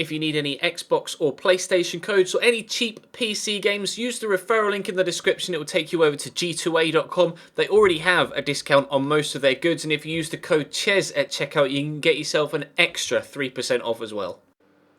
If you need any Xbox or PlayStation codes or any cheap PC games, use the referral link in the description. It will take you over to g2a.com. They already have a discount on most of their goods, and if you use the code CHES at checkout, you can get yourself an extra 3% off as well.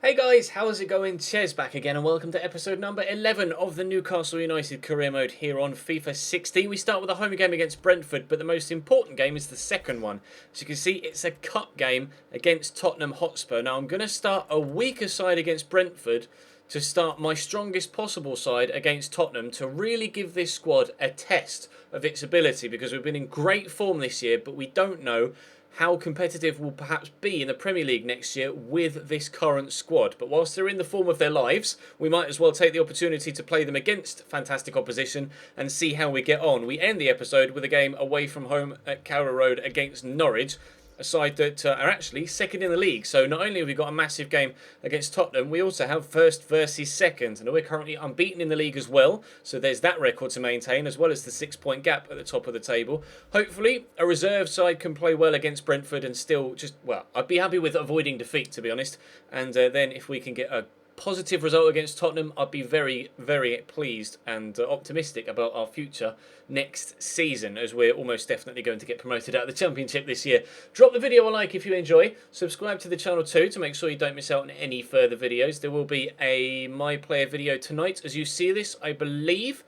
Hey guys, how's it going? Ches back again, and welcome to episode number 11 of the Newcastle United career mode here on FIFA 16. We start with a home game against Brentford, but the most important game is the second one. As you can see, it's a cup game against Tottenham Hotspur. Now I'm going to start a weaker side against Brentford to start my strongest possible side against Tottenham to really give this squad a test of its ability, because we've been in great form this year, but we don't know how competitive will perhaps be in the Premier League next year with this current squad. But whilst they're in the form of their lives, we might as well take the opportunity to play them against fantastic opposition and see how we get on. We end the episode with a game away from home at Carrow Road against Norwich, a side that are actually second in the league. So not only have we got a massive game against Tottenham, we also have first versus second. And we're currently unbeaten in the league as well. So there's that record to maintain, as well as the 6-point gap at the top of the table. Hopefully, a reserve side can play well against Brentford and still just, well, I'd be happy with avoiding defeat, to be honest. And then if we can get a positive result against Tottenham, I'd be very, very pleased and optimistic about our future next season, as we're almost definitely going to get promoted out of the Championship this year. Drop the video a like if you enjoy. Subscribe to the channel too to make sure you don't miss out on any further videos. There will be a My Player video tonight as you see this, I believe.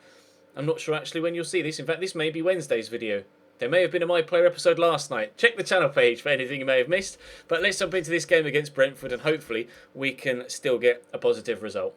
I'm not sure actually when you'll see this. In fact, this may be Wednesday's video. There may have been a My Player episode last night. Check the channel page for anything you may have missed. But let's jump into this game against Brentford, and hopefully we can still get a positive result.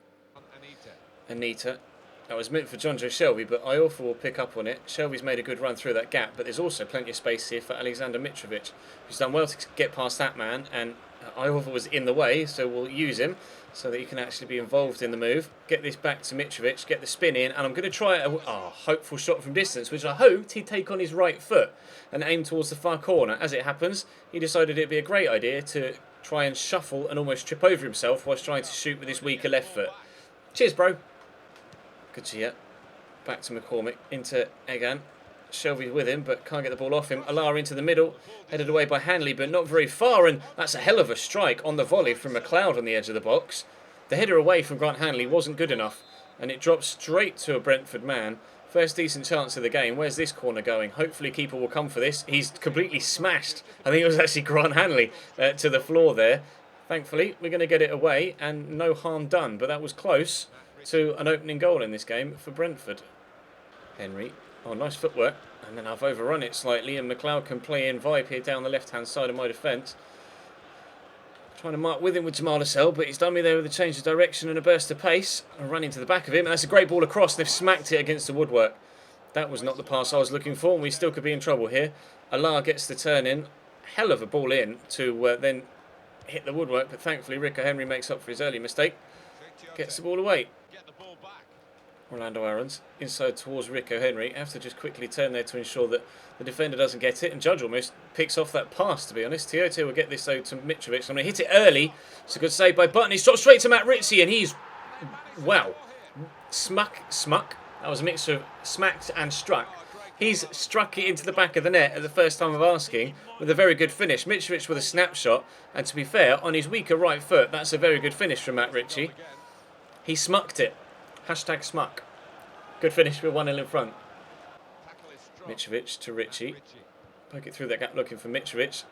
Anita. That was meant for John Joe Shelby, but Iorfa will pick up on it. Shelby's made a good run through that gap, but there's also plenty of space here for Alexander Mitrovic, who's done well to get past that man, and Iorfa was in the way, so we'll use him so that he can actually be involved in the move. Get this back to Mitrovic, get the spin in, and I'm going to try a hopeful shot from distance, which I hoped he'd take on his right foot and aim towards the far corner. As it happens, he decided it'd be a great idea to try and shuffle and almost trip over himself whilst trying to shoot with his weaker left foot. Cheers, bro. Good to you. Back to McCormick, into Egan. Shelby with him, but can't get the ball off him. Alar into the middle, headed away by Hanley, but not very far, and that's a hell of a strike on the volley from McLeod on the edge of the box. The header away from Grant Hanley wasn't good enough, and it drops straight to a Brentford man. First decent chance of the game. Where's this corner going? Hopefully keeper will come for this. He's completely smashed. I think it was actually Grant Hanley to the floor there. Thankfully, we're going to get it away, and no harm done, but that was close to an opening goal in this game for Brentford. Henry. Oh, nice footwork. And then I've overrun it slightly, and McLeod can play in vibe here down the left-hand side of my defence. Trying to mark with him with Jamal Lascelles, but he's done me there with a change of direction and a burst of pace. I run into the back of him, and that's a great ball across. They've smacked it against the woodwork. That was not the pass I was looking for, and we still could be in trouble here. Alar gets the turn in. Hell of a ball in to then hit the woodwork, but thankfully Rico Henry makes up for his early mistake. Gets the ball away. Orlando Aarons inside towards Rico Henry. Have to just quickly turn there to ensure that the defender doesn't get it, and Judge almost picks off that pass, to be honest. Teote will get this though to Mitrovic. I'm going to hit it early. It's a good save by Button. He's shot straight to Matt Ritchie, and he's, wow, smuck. That was a mix of smacked and struck. He's struck it into the back of the net at the first time of asking with a very good finish. Mitrovic with a snapshot, and to be fair, on his weaker right foot, that's a very good finish from Matt Ritchie. He smucked it. Hashtag smuck. Good finish with 1-0 in front. Mitrovic to Ritchie. Poke it through that gap looking for Mitrovic.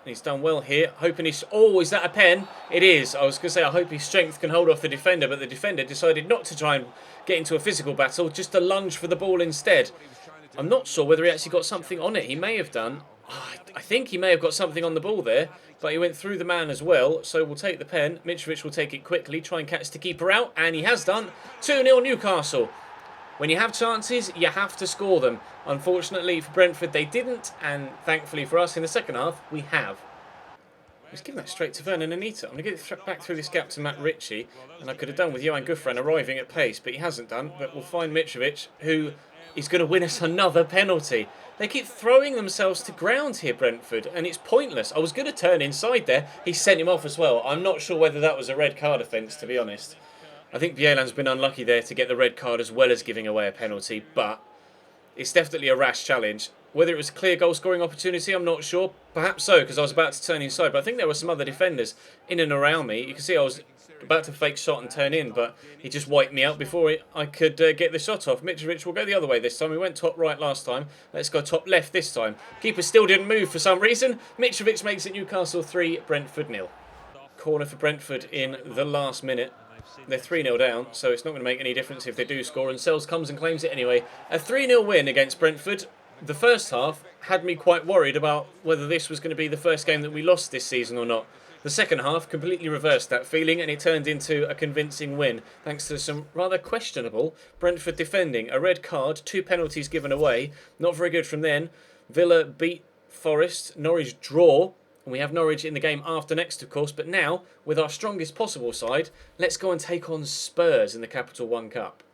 And he's done well here. Hoping he's... Oh, is that a pen? It is. I was going to say I hope his strength can hold off the defender, but the defender decided not to try and get into a physical battle, just to lunge for the ball instead. I'm not sure whether he actually got something on it. He may have done. I think he may have got something on the ball there, but he went through the man as well, so we'll take the pen. Mitrovic will take it quickly, try and catch the keeper out, and he has done. 2-0 Newcastle. When you have chances, you have to score them. Unfortunately for Brentford, they didn't, and thankfully for us in the second half, we have. He's given that straight to Vernon Anita. I'm going to get it back through this gap to Matt Ritchie, and I could have done with Johan Gouffran arriving at pace, but he hasn't done. But we'll find Mitrovic, who is going to win us another penalty. They keep throwing themselves to ground here, Brentford, and it's pointless. I was going to turn inside there. He sent him off as well. I'm not sure whether that was a red card offence, to be honest. I think Bielan's been unlucky there to get the red card as well as giving away a penalty, but it's definitely a rash challenge. Whether it was a clear goal-scoring opportunity, I'm not sure. Perhaps so, because I was about to turn inside, but I think there were some other defenders in and around me. You can see I was about to fake shot and turn in, but he just wiped me out before I could get the shot off. Mitrovic will go the other way this time. We went top right last time. Let's go top left this time. Keeper still didn't move for some reason. Mitrovic makes it Newcastle 3, Brentford 0. Corner for Brentford in the last minute. They're 3-0 down, so it's not going to make any difference if they do score, and Sells comes and claims it anyway. A 3-0 win against Brentford. The first half had me quite worried about whether this was going to be the first game that we lost this season or not. The second half completely reversed that feeling, and it turned into a convincing win thanks to some rather questionable Brentford defending. A red card, 2 penalties given away. Not very good from then. Villa beat Forest, Norwich draw. And we have Norwich in the game after next, of course. But now, with our strongest possible side, let's go and take on Spurs in the Capital One Cup.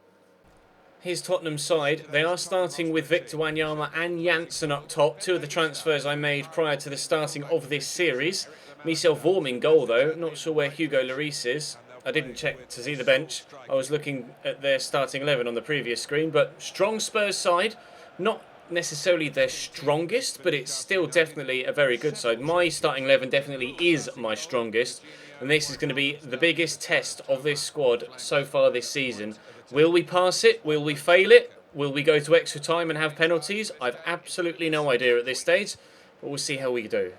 Here's Tottenham's side. They are starting with Victor Wanyama and Janssen up top. 2 of the transfers I made prior to the starting of this series. Michel Vorm in goal, though. Not sure where Hugo Lloris is. I didn't check to see the bench. I was looking at their starting 11 on the previous screen. But strong Spurs side. Not necessarily their strongest, but it's still definitely a very good side. My starting 11 definitely is my strongest, and this is going to be the biggest test of this squad so far this season. Will we pass it? Will we fail it? Will we go to extra time and have penalties? I've absolutely no idea at this stage, but we'll see how we do.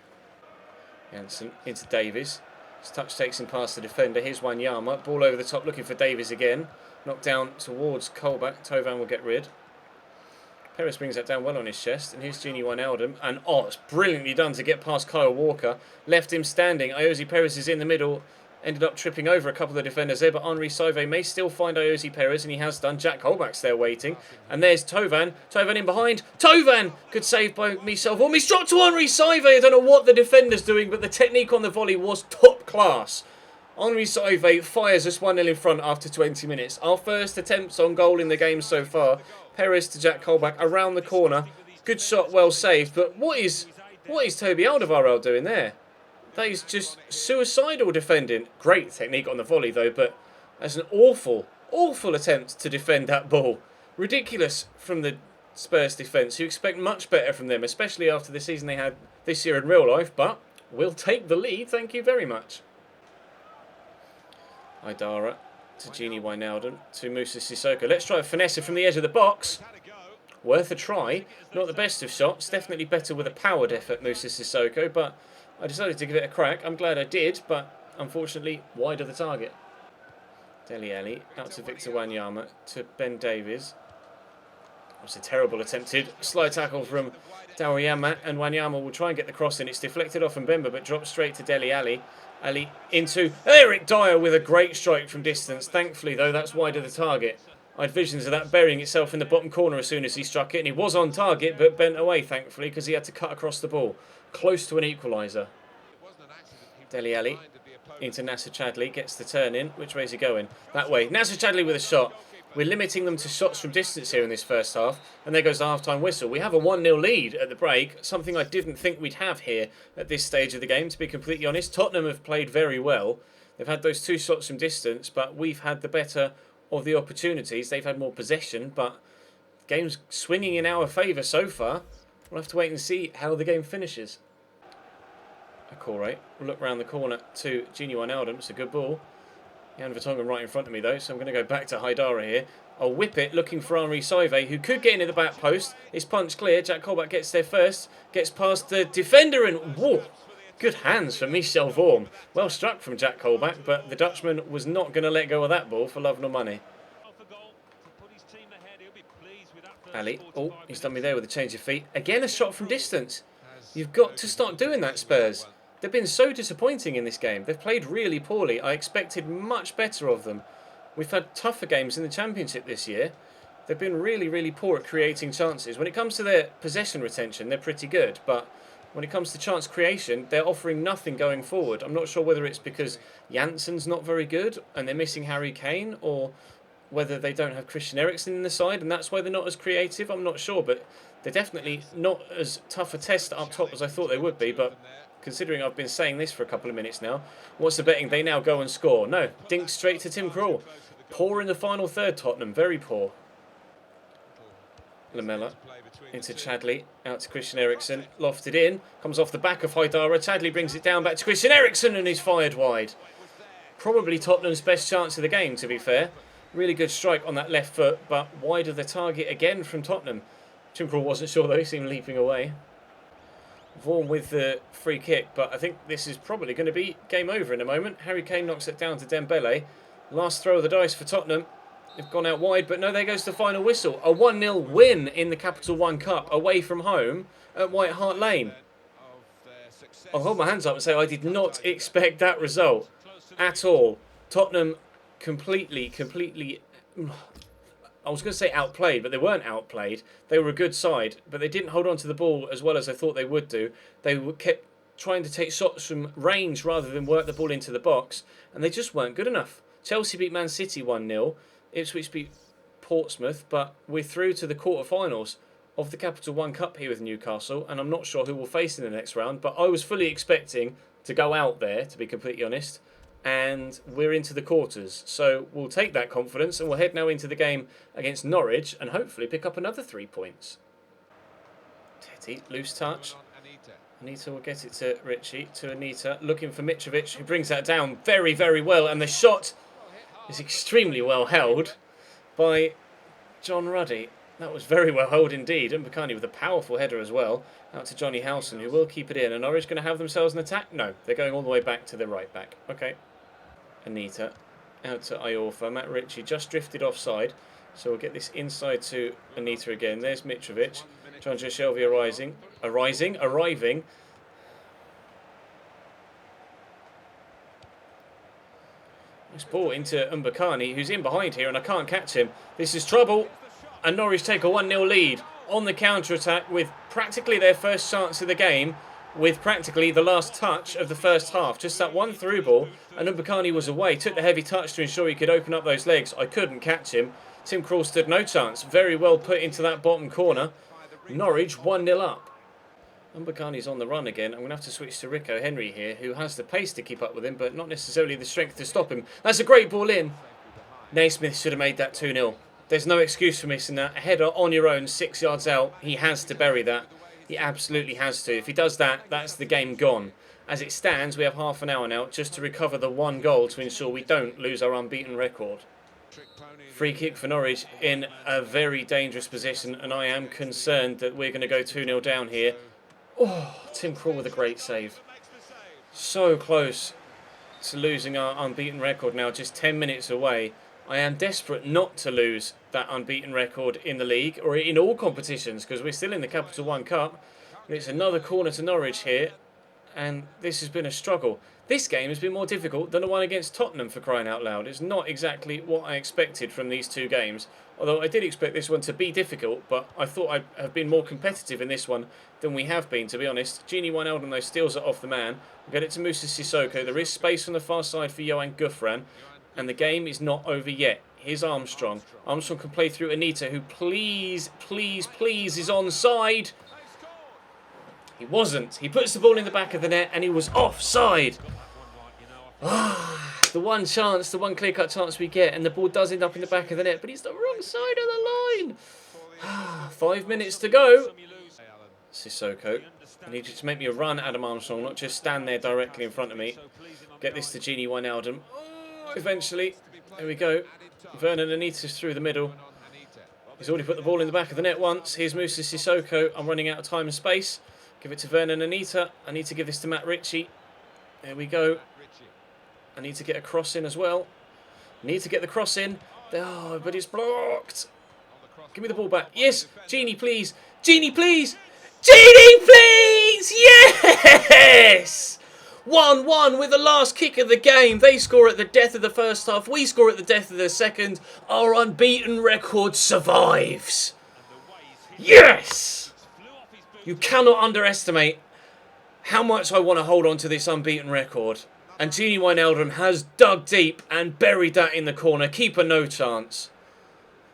Janssen into Davies. His touch takes him past the defender. Here's Wanyama. Ball over the top looking for Davies again. Knocked down towards Colback. Tovan will get rid. Perez brings that down well on his chest, and here's Gini Wijnaldum, and it's brilliantly done to get past Kyle Walker, left him standing. Ayoze Perez is in the middle, ended up tripping over a couple of defenders there, but Henri Saive may still find Ayoze Perez, and he has done. Jack Colback's there waiting, and there's Tovan in behind. Tovan! Good save by Michel Vorm. He's dropped to Henri Saive. I don't know what the defender's doing, but the technique on the volley was top class. Henri Saive fires us 1-0 in front after 20 minutes. Our first attempts on goal in the game so far. Perez to Jack Colback around the corner. Good shot, well saved. But what is Toby Alderweireld doing there? That is just suicidal defending. Great technique on the volley though, but that's an awful attempt to defend that ball. Ridiculous from the Spurs defence. You expect much better from them, especially after the season they had this year in real life. But we'll take the lead, thank you very much. Idara to Gini Wijnaldum to Moussa Sissoko. Let's try a finesse from the edge of the box. Worth a try. Not the best of shots. Definitely better with a powered effort, Moussa Sissoko. But I decided to give it a crack. I'm glad I did, but unfortunately wide of the target. Dele Alli out to Victor Wanyama to Ben Davies. That was a terrible attempted slide tackle from Daryama, and Wanyama will try and get the cross in. It's deflected off from Bemba, but drops straight to Dele Alli. Ali into Eric Dyer with a great strike from distance. Thankfully, though, that's wide of the target. I had visions of that burying itself in the bottom corner as soon as he struck it, and he was on target, but bent away, thankfully, because he had to cut across the ball. Close to an equaliser. Dele Alli into Nasser Chadli, gets the turn in. Which way is he going? That way. Nasser Chadli with a shot. We're limiting them to shots from distance here in this first half. And there goes the half-time whistle. We have a 1-0 lead at the break. Something I didn't think we'd have here at this stage of the game, to be completely honest. Tottenham have played very well. They've had those 2 shots from distance, but we've had the better of the opportunities. They've had more possession, but the game's swinging in our favour so far. We'll have to wait and see how the game finishes. Akore will look round the corner to Gini Wijnaldum. It's a good ball. Jan Vertonghen right in front of me though, so I'm going to go back to Haidara here. I'll whip it, looking for Henri Saive, who could get into the back post. It's punched clear. Jack Colback gets there first, gets past the defender, and whoa, good hands from Michel Vorm. Well struck from Jack Colback, but the Dutchman was not going to let go of that ball for love nor money. Ali, oh, he's done me there with a change of feet. Again, a shot from distance. You've got to start doing that, Spurs. They've been so disappointing in this game. They've played really poorly. I expected much better of them. We've had tougher games in the Championship this year. They've been really poor at creating chances. When it comes to their possession retention, they're pretty good. But when it comes to chance creation, they're offering nothing going forward. I'm not sure whether it's because Janssen's not very good and they're missing Harry Kane, or whether they don't have Christian Eriksen in the side and that's why they're not as creative. I'm not sure, but they're definitely not as tough a test up top as I thought they would be. But considering I've been saying this for a couple of minutes now, what's the betting? They now go and score. No, dink straight to Tim Krul. Poor in the final third, Tottenham. Very poor. Lamella into Chadli. Out to Christian Eriksen. Lofted in. Comes off the back of Haidara. Chadli brings it down back to Christian Eriksen and he's fired wide. Probably Tottenham's best chance of the game, to be fair. Really good strike on that left foot, but wide of the target again from Tottenham. Tim Krul wasn't sure though, he seemed leaping away. Vaughan with the free kick, but I think this is probably going to be game over in a moment. Harry Kane knocks it down to Dembele. Last throw of the dice for Tottenham. They've gone out wide, but no, there goes the final whistle. A 1-0 win in the Capital One Cup away from home at White Hart Lane. I'll hold my hands up and say I did not expect that result at all. Tottenham completely, I was going to say outplayed, but they weren't outplayed. They were a good side, but they didn't hold on to the ball as well as I thought they would do. They kept trying to take shots from range rather than work the ball into the box, and they just weren't good enough. Chelsea beat Man City 1-0. Ipswich beat Portsmouth, but we're through to the quarterfinals of the Capital One Cup here with Newcastle, and I'm not sure who we'll face in the next round, but I was fully expecting to go out there, to be completely honest, and we're into the quarters. So we'll take that confidence and we'll head now into the game against Norwich and hopefully pick up another 3 points. Teddy, loose touch. Anita will get it to Richie, to Anita, looking for Mitrovic, who brings that down very, very well, and the shot is extremely well held by John Ruddy. That was very well held indeed, and Mbakani with a powerful header as well, out to Johnny Howson, who will keep it in. And Norwich going to have themselves an attack? No, they're going all the way back to their right back. Okay. Anita, out to Iorfa. Matt Ritchie just drifted offside, so we'll get this inside to Anita again. There's Mitrovic. John Shelby arriving. This ball into Mbakani, who's in behind here, and I can't catch him. This is trouble. And Norwich take a 1-0 lead on the counter-attack with practically their first chance of the game, with practically the last touch of the first half. Just that one through ball, and Mbakani was away. Took the heavy touch to ensure he could open up those legs. I couldn't catch him. Tim Krul stood no chance. Very well put into that bottom corner. Norwich 1-0 up. Mbakani's on the run again. I'm going to have to switch to Rico Henry here, who has the pace to keep up with him, but not necessarily the strength to stop him. That's a great ball in. Naismith should have made that 2-0. There's no excuse for missing that. A header on your own, 6 yards out. He has to bury that. He absolutely has to. If he does that, that's the game gone. As it stands, we have half an hour now just to recover the 1 goal to ensure we don't lose our unbeaten record. Free kick for Norwich in a very dangerous position, and I am concerned that we're going to go 2-0 down here. Oh, Tim Krul with a great save. So close to losing our unbeaten record now, just 10 minutes away. I am desperate not to lose that unbeaten record in the league or in all competitions because we're still in the Capital One Cup. It's another corner to Norwich here, and this has been a struggle. This game has been more difficult than the one against Tottenham, for crying out loud. It's not exactly what I expected from these 2 games, although I did expect this one to be difficult, but I thought I'd have been more competitive in this one than we have been, to be honest. Gini Wijnaldum, though, steals it off the man. We'll get it to Moussa Sissoko. There is space on the far side for Johan Gouffran, and the game is not over yet. Here's Armstrong. Armstrong can play through Anita, who please is onside. He wasn't. He puts the ball in the back of the net and he was offside. The one chance, the one clear-cut chance we get, and the ball does end up in the back of the net, but he's the wrong side of the line. 5 minutes to go. Sissoko, I need you to make me a run, Adam Armstrong, not just stand there directly in front of me. Get this to Gini Wijnaldum. Eventually, there we go. Vernon Anita's through the middle. He's already put the ball in the back of the net once. Here's Moussa Sissoko. I'm running out of time and space. Give it to Vernon Anita. I need to give this to Matt Ritchie. There we go. I need to get a cross in as well. Need to get the cross in. Oh, but it's blocked. Give me the ball back. Yes! Genie, please! Genie, please! Genie, please! Yes! 1-1 with the last kick of the game. They score at the death of the first half. We score at the death of the second. Our unbeaten record survives. Yes! You cannot underestimate how much I want to hold on to this unbeaten record. And Gini Wijnaldum has dug deep and buried that in the corner. Keeper no chance.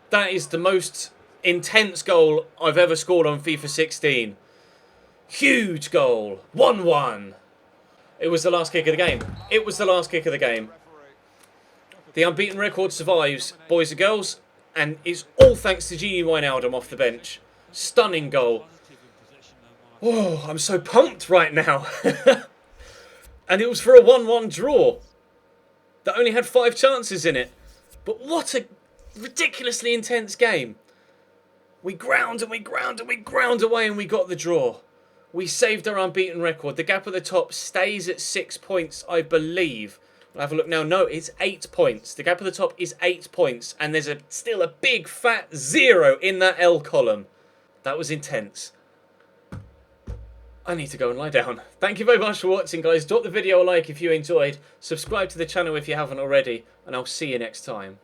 That is the most intense goal I've ever scored on FIFA 16. Huge goal. 1-1. It was the last kick of the game. It was the last kick of the game. The unbeaten record survives, boys and girls. And it's all thanks to Gini Wijnaldum off the bench. Stunning goal. Oh, I'm so pumped right now. And it was for a 1-1 draw. that only had 5 chances in it. But what a ridiculously intense game. We ground and we ground and we ground away and we got the draw. We saved our unbeaten record. The gap at the top stays at 6 points, I believe. I'll have a look now. No, it's 8 points. The gap at the top is 8 points. And there's still a big fat 0 in that L column. That was intense. I need to go and lie down. Thank you very much for watching, guys. Drop the video a like if you enjoyed. Subscribe to the channel if you haven't already. And I'll see you next time.